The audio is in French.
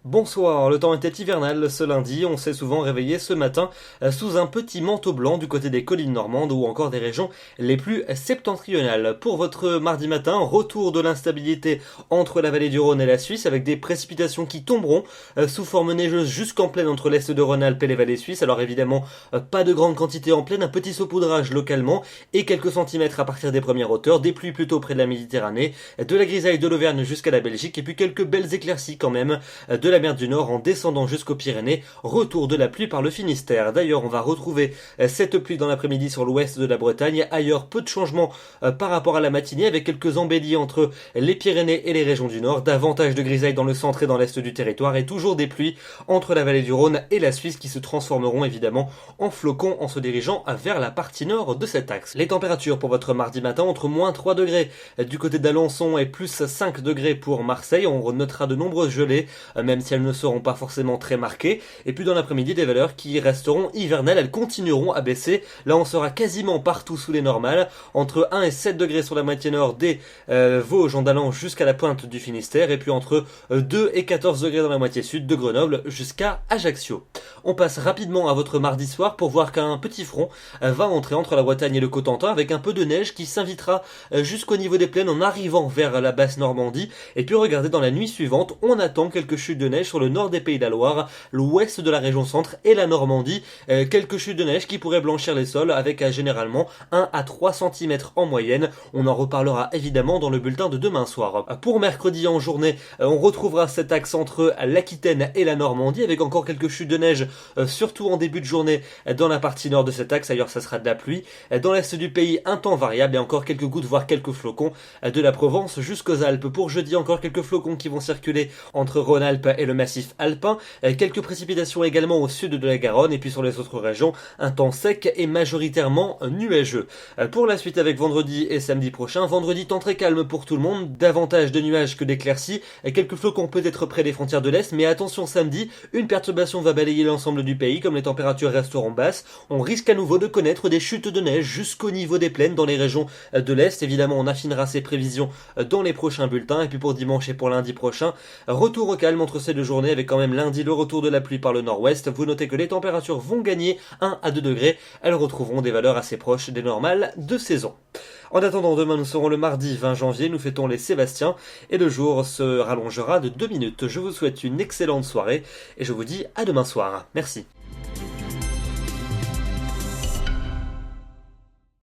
Bonsoir, le temps était hivernal ce lundi, on s'est souvent réveillé ce matin sous un petit manteau blanc du côté des collines normandes ou encore des régions les plus septentrionales. Pour votre mardi matin, retour de l'instabilité entre la vallée du Rhône et la Suisse avec des précipitations qui tomberont sous forme neigeuse jusqu'en plaine entre l'est de Rhône-Alpes et les vallées suisses. Alors évidemment, pas de grande quantité en plaine, un petit saupoudrage localement et quelques centimètres à partir des premières hauteurs, des pluies plutôt près de la Méditerranée, de la grisaille de l'Auvergne jusqu'à la Belgique et puis quelques belles éclaircies quand même de la mer du Nord en descendant jusqu'aux Pyrénées, retour de la pluie par le Finistère. D'ailleurs, on va retrouver cette pluie dans l'après-midi sur l'ouest de la Bretagne. Ailleurs, peu de changements par rapport à la matinée avec quelques embellis entre les Pyrénées et les régions du Nord, davantage de grisailles dans le centre et dans l'est du territoire et toujours des pluies entre la vallée du Rhône et la Suisse qui se transformeront évidemment en flocons en se dirigeant vers la partie nord de cet axe. Les températures pour votre mardi matin entre moins 3 degrés du côté d'Alençon et plus 5 degrés pour Marseille. On notera de nombreuses gelées, même si elles ne seront pas forcément très marquées. Et puis dans l'après-midi, des valeurs qui resteront hivernales, elles continueront à baisser. Là, on sera quasiment partout sous les normales, entre 1 et 7 degrés sur la moitié nord des Vosges en allant jusqu'à la pointe du Finistère, et puis entre 2 et 14 degrés dans la moitié sud de Grenoble jusqu'à Ajaccio. On passe rapidement à votre mardi soir pour voir qu'un petit front va entrer entre la Bretagne et le Cotentin avec un peu de neige qui s'invitera jusqu'au niveau des plaines en arrivant vers la basse Normandie. Et puis regardez, dans la nuit suivante, on attend quelques chutes de neige sur le nord des Pays de la Loire, l'ouest de la région centre et la Normandie. Quelques chutes de neige qui pourraient blanchir les sols avec généralement 1 à 3 cm en moyenne. On en reparlera évidemment dans le bulletin de demain soir. Pour mercredi en journée, on retrouvera cet axe entre l'Aquitaine et la Normandie avec encore quelques chutes de neige, surtout en début de journée dans la partie nord de cet axe. Ailleurs, ça sera de la pluie. Dans l'est du pays, un temps variable et encore quelques gouttes, voire quelques flocons de la Provence jusqu'aux Alpes. Pour jeudi, encore quelques flocons qui vont circuler entre Rhône-Alpes et le massif alpin. Quelques précipitations également au sud de la Garonne et puis sur les autres régions, un temps sec et majoritairement nuageux. Pour la suite avec vendredi et samedi prochain, vendredi temps très calme pour tout le monde, davantage de nuages que d'éclaircies, quelques flocons peut-être près des frontières de l'Est, mais attention samedi, une perturbation va balayer l'ensemble du pays, comme les températures resteront basses, on risque à nouveau de connaître des chutes de neige jusqu'au niveau des plaines dans les régions de l'Est. Évidemment, on affinera ces prévisions dans les prochains bulletins, et puis pour dimanche et pour lundi prochain, retour au calme entre ces deux journées avec quand même lundi le retour de la pluie par le nord-ouest. Vous notez que les températures vont gagner 1 à 2 degrés, elles retrouveront des valeurs assez proches des normales de saison. En attendant, demain nous serons le mardi 20 janvier, nous fêtons les Sébastiens et le jour se rallongera de 2 minutes. Je vous souhaite une excellente soirée et je vous dis à demain soir. Merci.